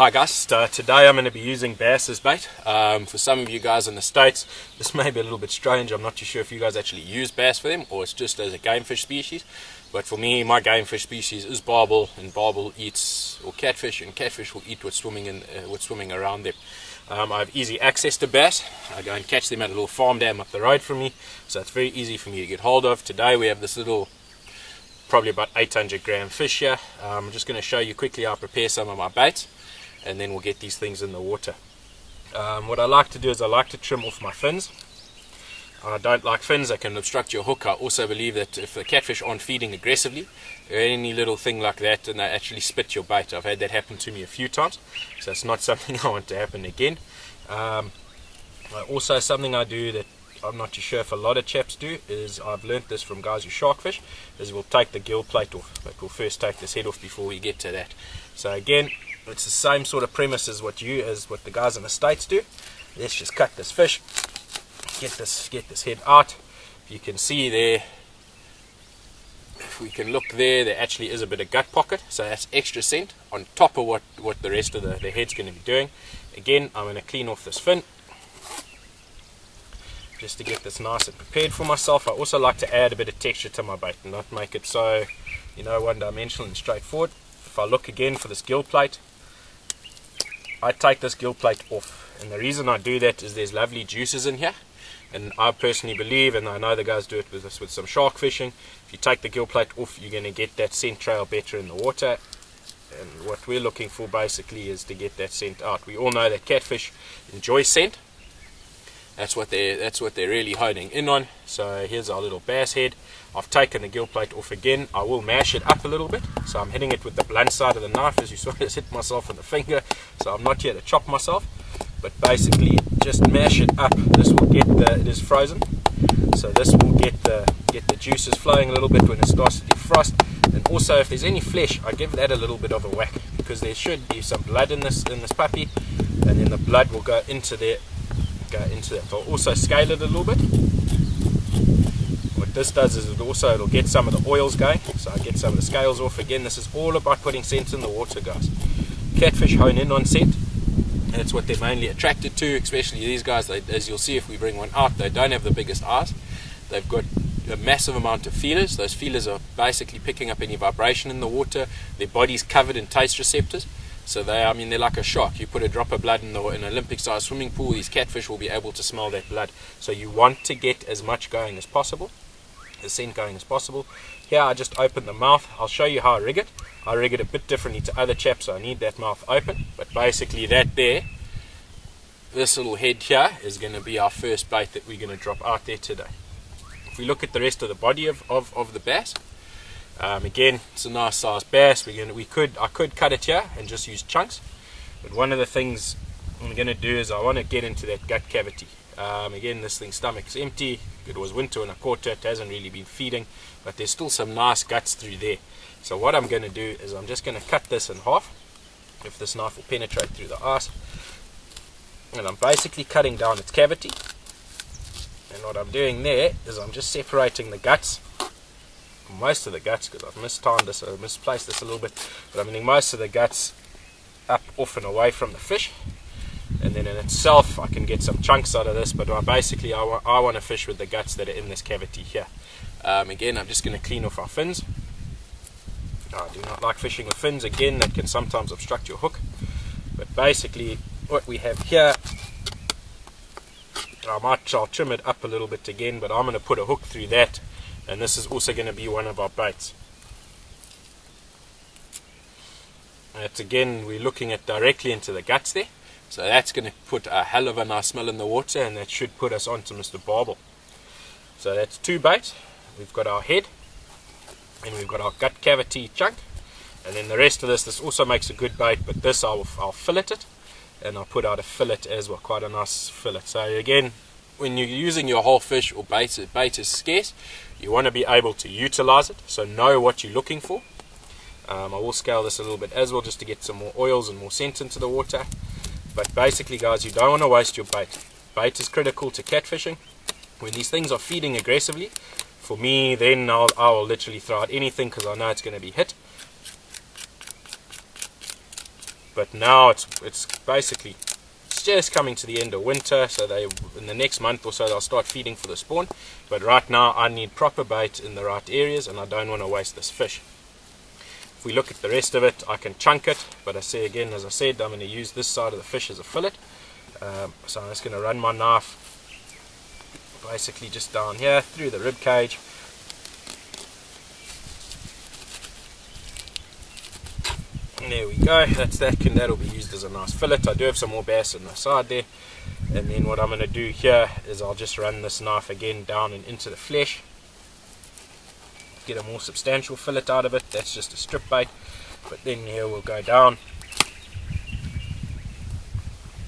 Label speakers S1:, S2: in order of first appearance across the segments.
S1: Hi guys, today I'm going to be using bass as bait. For some of you guys in the States, this may be a little bit strange. I'm not too sure if you guys actually use bass for them or it's just as a game fish species. But for me, my game fish species is barbel, and barbel eats or catfish, and catfish will eat what's swimming around them. I have easy access to bass. I go and catch them at a little farm dam up the road from me, so it's very easy for me to get hold of. Today we have this little, probably about 800 gram fish here. I'm just going to show you quickly how I prepare some of my baits, and then we'll get these things in the water. What I like to do is I like to trim off my fins. I don't like fins that can obstruct your hook. I also believe that if the catfish aren't feeding aggressively or any little thing like that, then they actually spit your bait. I've had that happen to me a few times, so it's not something I want to happen again. Also, something I do that I'm not too sure if a lot of chaps do, is I've learnt this from guys who shark fish, is we'll take the gill plate off, but we'll first take this head off before we get to that. So again, it's the same sort of premise as what the guys in the States do. Let's just cut this fish, get this head out. If you can see there, if we can look there actually is a bit of gut pocket, so that's extra scent on top of what the rest of the head's going to be doing. Again, I'm going to clean off this fin just to get this nice and prepared for myself. I also like to add a bit of texture to my bait and not make it so, one-dimensional and straightforward. If I look again for this gill plate, I take this gill plate off, and the reason I do that is there's lovely juices in here, and I personally believe, and I know the guys do it with some shark fishing, if you take the gill plate off, you're going to get that scent trail better in the water. And what we're looking for basically is to get that scent out. We all know that catfish enjoy scent. That's what they're really honing in on. So here's our little bass head. I've taken the gill plate off again. I will mash it up a little bit, so I'm hitting it with the blunt side of the knife. As you saw, I just hit myself in the finger, so I'm not here to chop myself, but basically just mash it up. This will get it is frozen, so this will get the juices flowing a little bit when it starts to defrost. And also, if there's any flesh, I give that a little bit of a whack, because there should be some blood in this puppy, and then the blood will go into that. I'll also scale it a little bit. What this does is it'll get some of the oils going, so I get some of the scales off. Again, this is all about putting scent in the water, guys. Catfish hone in on scent, and it's what they're mainly attracted to, especially these guys. As you'll see if we bring one out, they don't have the biggest eyes. They've got a massive amount of feelers. Those feelers are basically picking up any vibration in the water. Their body's covered in taste receptors. So they're like a shark. You put a drop of blood in an Olympic-sized swimming pool, these catfish will be able to smell that blood. So you want to get as much going as possible, the scent going as possible. Here I just open the mouth. I'll show you how I rig it. I rig it a bit differently to other chaps, so I need that mouth open. But basically this little head here is going to be our first bait that we're going to drop out there today. If we look at the rest of the body of the bass, again, it's a nice sized bass. I could cut it here and just use chunks, but one of the things I'm going to do is I want to get into that gut cavity. Again, this thing's stomach is empty. It was winter when I caught it. It hasn't really been feeding, but there's still some nice guts through there. So what I'm going to do is I'm just going to cut this in half, if this knife will penetrate through the ice, and I'm basically cutting down its cavity. And what I'm doing there is I'm just separating the guts, most of the guts, because I've misplaced this a little bit, but I'm getting most of the guts up, off and away from the fish, and then in itself I can get some chunks out of this, but basically I want to fish with the guts that are in this cavity here. Again, I'm just going to clean off our fins. I do not like fishing with fins, again, that can sometimes obstruct your hook, but basically what we have here, I'll trim it up a little bit again, but I'm going to put a hook through that. And this is also going to be one of our baits. It's again, we're looking at directly into the guts there. So that's going to put a hell of a nice smell in the water, and that should put us onto Mr. Barbel. So that's two baits. We've got our head, and we've got our gut cavity chunk. And then the rest of this also makes a good bait, but this I'll fillet it, and I'll put out a fillet as well, quite a nice fillet. So again, when you're using your whole fish or bait is scarce, you want to be able to utilize it, so know what you're looking for. I will scale this a little bit as well, just to get some more oils and more scent into the water. But basically, guys, you don't want to waste your bait. Bait is critical to catfishing. When these things are feeding aggressively, for me, then I will literally throw out anything, because I know it's going to be hit. but now it's basically just coming to the end of winter, so in the next month or so they'll start feeding for the spawn. But right now I need proper bait in the right areas, and I don't want to waste this fish. If we look at the rest of it, I can chunk it, but I say again, as I said, I'm going to use this side of the fish as a fillet. So I'm just going to run my knife basically just down here through the rib cage. And there we go, that'll be used as a nice fillet. I do have some more bass on the side there, and then what I'm going to do here is I'll just run this knife again down and into the flesh, get a more substantial fillet out of it. That's just a strip bait, but then here we'll go down.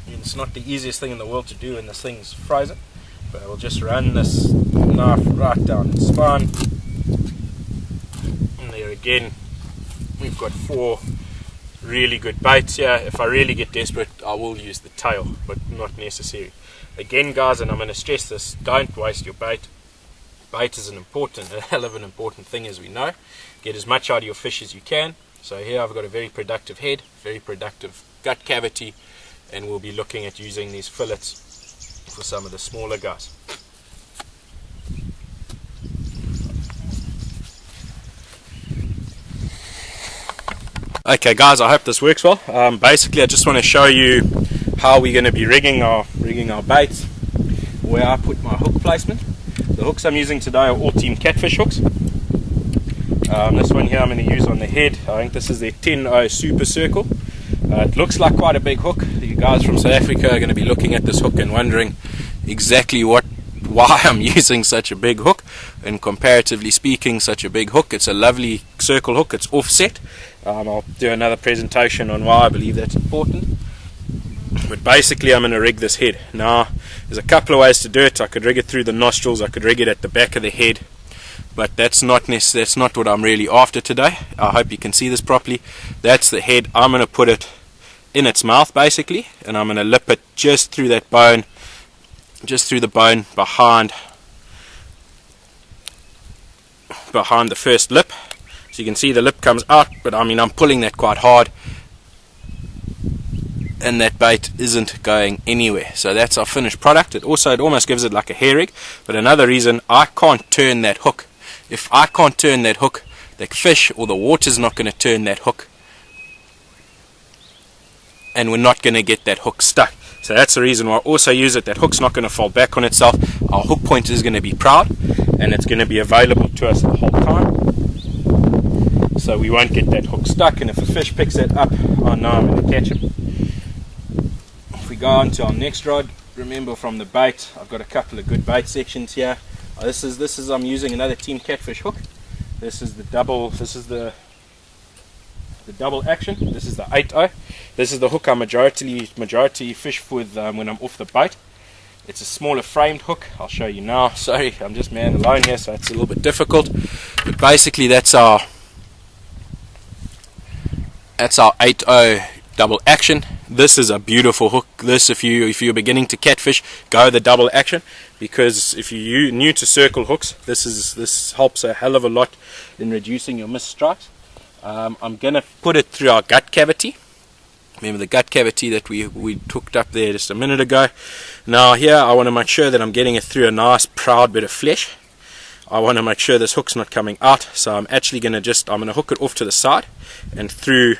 S1: And it's not the easiest thing in the world to do when this thing's frozen, but I will just run this knife right down the spine, and there again we've got 4 really good baits here. If I really get desperate, I will use the tail, but not necessary. Again guys, and I'm going to stress this, don't waste your bait. Bait is a hell of an important thing, as we know. Get as much out of your fish as you can. So here I've got a very productive head, very productive gut cavity, and we'll be looking at using these fillets for some of the smaller guys. Okay guys, I hope this works well. Basically I just want to show you how we're going to be rigging our baits, where I put my hook placement. The hooks I'm using today are all Team Catfish hooks. This one here I'm going to use on the head. I think this is their 10-0 Super Circle. It looks like quite a big hook. You guys from South Africa are going to be looking at this hook and wondering exactly why I'm using such a big hook, and comparatively speaking such a big hook. It's a lovely circle hook, it's offset. I'll do another presentation on why I believe that's important. But basically I'm going to rig this head. Now there's a couple of ways to do it. I could rig it through the nostrils, I could rig it at the back of the head, but that's not what I'm really after today. I hope you can see this properly. That's the head. I'm going to put it in its mouth basically, and I'm going to lip it just through that bone, just through the bone behind the first lip. So you can see the lip comes out, but I mean I'm pulling that quite hard, and that bait isn't going anywhere. So that's our finished product. It almost gives it like a hair rig. But another reason, I can't turn that hook. If I can't turn that hook, the fish or the water's not going to turn that hook, and we're not going to get that hook stuck. So that's the reason why I also use it. That hook's not going to fall back on itself. Our hook point is going to be proud, and it's going to be available to us the whole time, so we won't get that hook stuck. And if a fish picks that up, oh no, I'm going to catch him. If we go on to our next rod, remember from the bait, I've got a couple of good bait sections here. This is I'm using another Team Catfish hook. This is the double action. This is the 8-0. This is the hook I majority fish with when I'm off the bait. It's a smaller framed hook. I'll show you now. Sorry, I'm just man alone here, so it's a little bit difficult. But basically that's our 8-0 double action. This is a beautiful hook. This, if you're beginning to catfish, go the double action, because if you're new to circle hooks, this helps a hell of a lot in reducing your missed strikes. I'm gonna put it through our gut cavity. Remember the gut cavity that we hooked up there just a minute ago. Now here I want to make sure that I'm getting it through a nice proud bit of flesh. I want to make sure this hook's not coming out, so I'm actually gonna hook it off to the side and through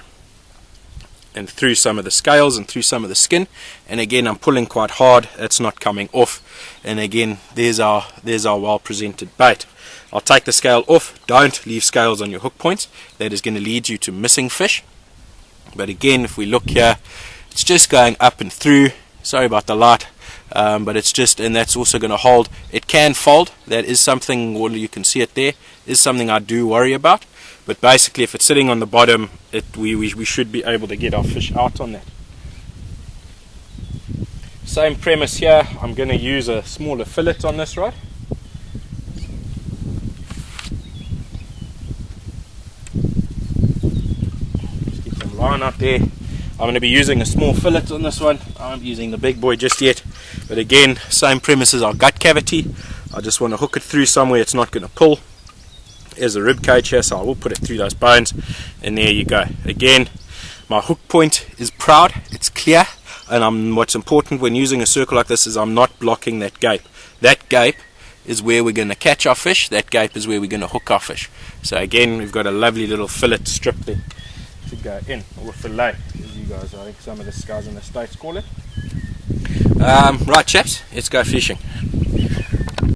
S1: some of the scales and through some of the skin, and again I'm pulling quite hard. It's not coming off, and again there's our well presented bait. I'll take the scale off. Don't leave scales on your hook points. That is going to lead you to missing fish. But again, if we look here, it's just going up and through. Sorry about the light, but it's just, and that's also going to hold. It can fold. That is something, well, you can see it there, is something I do worry about. But basically if it's sitting on the bottom, we should be able to get our fish out on that. Same premise here. I'm going to use a smaller fillet on this rod. Just get some line up there. I'm going to be using a small fillet on this one. I'm using the big boy just yet. But again, same premise as our gut cavity. I just want to hook it through somewhere it's not going to pull. There's a rib cage here, so I will put it through those bones, and there you go. Again, My hook point is proud, it's clear, and what's important when using a circle like this is I'm not blocking that gape. That gape is where we're going to catch our fish, that gape is where we're going to hook our fish. So again, we've got a lovely little fillet strip there to go in, or fillet, as you guys, I think some of the guys in the States call it. Right chaps, let's go fishing.